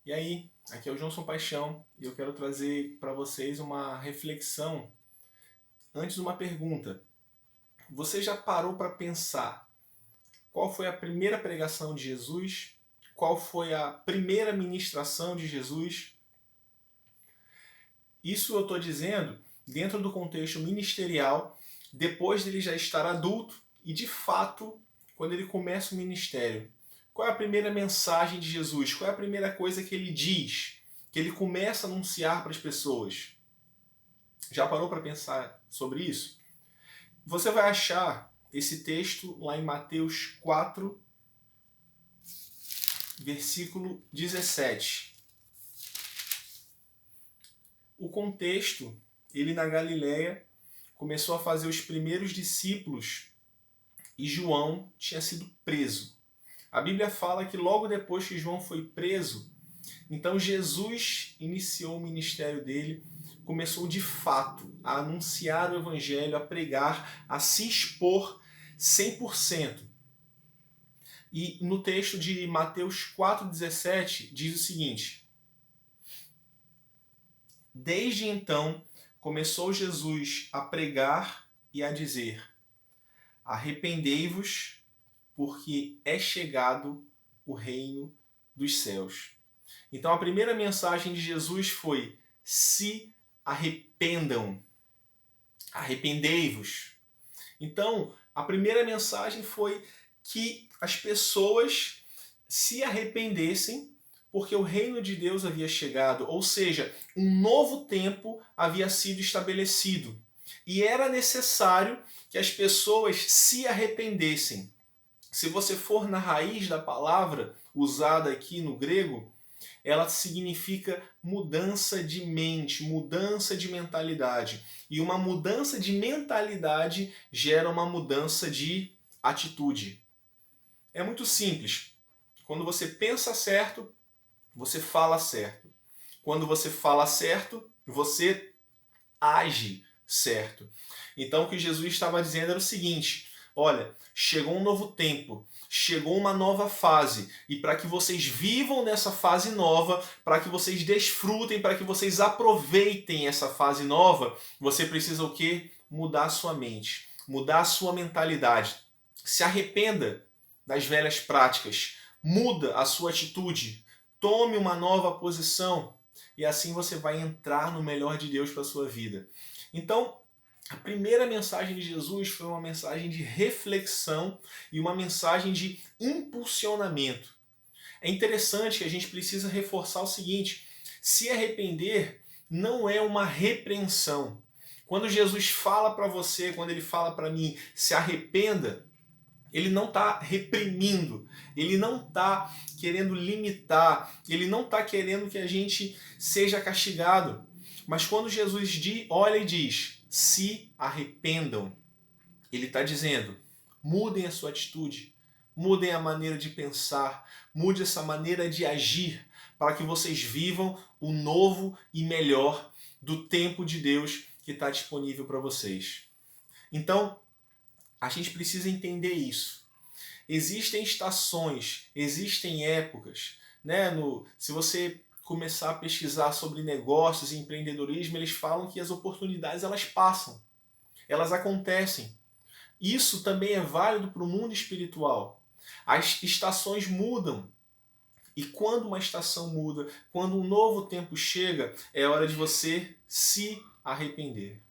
E aí, aqui é o Johnson Paixão e eu quero trazer para vocês uma reflexão antes de uma pergunta. Você já parou para pensar qual foi a primeira pregação de Jesus? Qual foi a primeira ministração de Jesus? Isso eu estou dizendo dentro do contexto ministerial, depois dele já estar adulto e de fato, quando ele começa o ministério. Qual é a primeira mensagem de Jesus? Qual é a primeira coisa que ele diz? Que ele começa a anunciar para as pessoas? Já parou para pensar sobre isso? Você vai achar esse texto lá em Mateus 4, versículo 17. O contexto, ele na Galileia começou a fazer os primeiros discípulos e João tinha sido preso. A Bíblia fala que logo depois que João foi preso, então Jesus iniciou o ministério dele, começou de fato a anunciar o evangelho, a pregar, a se expor 100%. E no texto de Mateus 4,17 diz o seguinte: Desde então começou Jesus a pregar e a dizer: Arrependei-vos, porque é chegado o reino dos céus. Então a primeira mensagem de Jesus foi: se arrependam, arrependei-vos. Então a primeira mensagem foi que as pessoas se arrependessem porque o reino de Deus havia chegado, ou seja, um novo tempo havia sido estabelecido. E era necessário que as pessoas se arrependessem. Se você for na raiz da palavra usada aqui no grego, ela significa mudança de mente, mudança de mentalidade. E uma mudança de mentalidade gera uma mudança de atitude. É muito simples. Quando você pensa certo, você fala certo. Quando você fala certo, você age certo. Então o que Jesus estava dizendo era o seguinte: olha, chegou um novo tempo, chegou uma nova fase, e para que vocês vivam nessa fase nova, para que vocês desfrutem, para que vocês aproveitem essa fase nova, você precisa o quê? Mudar a sua mente, mudar a sua mentalidade. Se arrependa das velhas práticas, muda a sua atitude, tome uma nova posição, e assim você vai entrar no melhor de Deus para a sua vida. Então, a primeira mensagem de Jesus foi uma mensagem de reflexão e uma mensagem de impulsionamento. É interessante que a gente precisa reforçar o seguinte: se arrepender não é uma repreensão. Quando Jesus fala para você, quando ele fala para mim, se arrependa, ele não está reprimindo, ele não está querendo limitar, ele não está querendo que a gente seja castigado. Mas quando Jesus olha e diz, se arrependam, ele está dizendo, mudem a sua atitude, mudem a maneira de pensar, mude essa maneira de agir, para que vocês vivam o novo e melhor do tempo de Deus que está disponível para vocês. Então, a gente precisa entender isso. Existem estações, existem épocas, né? Se você começar a pesquisar sobre negócios e empreendedorismo, eles falam que as oportunidades elas passam, elas acontecem. Isso também é válido para o mundo espiritual. As estações mudam. E quando uma estação muda, quando um novo tempo chega, é hora de você se arrepender.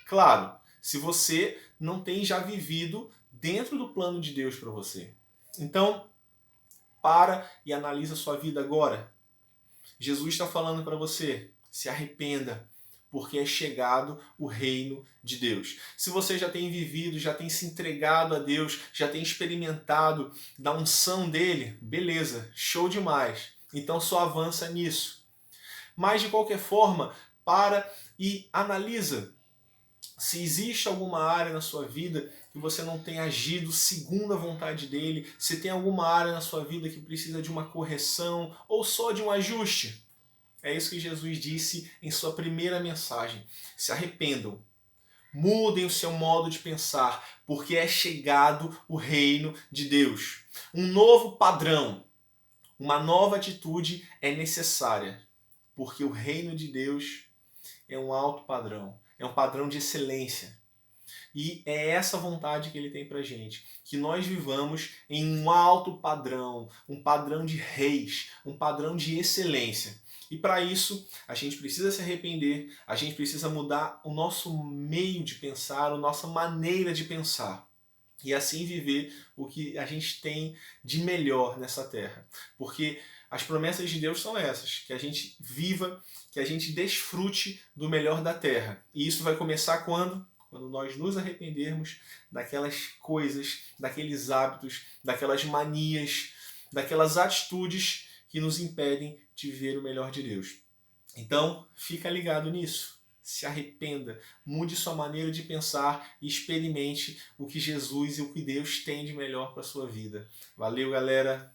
Claro, se você não tem já vivido dentro do plano de Deus para você. Então, para e analisa a sua vida agora. Jesus está falando para você, se arrependa, porque é chegado o reino de Deus. Se você já tem vivido, já tem se entregado a Deus, já tem experimentado da unção dele, beleza, show demais. Então só avança nisso. Mas de qualquer forma, para e analisa se existe alguma área na sua vida que você não tem agido segundo a vontade dele, se tem alguma área na sua vida que precisa de uma correção ou só de um ajuste. É isso que Jesus disse em sua primeira mensagem. Se arrependam, mudem o seu modo de pensar, porque é chegado o reino de Deus. Um novo padrão, Uma nova atitude é necessária, porque o reino de Deus é um alto padrão, é um padrão de excelência. E é essa vontade que ele tem pra gente, que nós vivamos em um alto padrão, um padrão de reis, um padrão de excelência. E para isso, a gente precisa se arrepender, a gente precisa mudar o nosso meio de pensar, a nossa maneira de pensar. E assim viver o que a gente tem de melhor nessa terra. Porque as promessas de Deus são essas, que a gente viva, que a gente desfrute do melhor da terra. E isso vai começar quando? Quando nós nos arrependermos daquelas coisas, daqueles hábitos, daquelas manias, daquelas atitudes que nos impedem de ver o melhor de Deus. Então, fica ligado nisso. Se arrependa, mude sua maneira de pensar e experimente o que Jesus e o que Deus tem de melhor para a sua vida. Valeu, galera!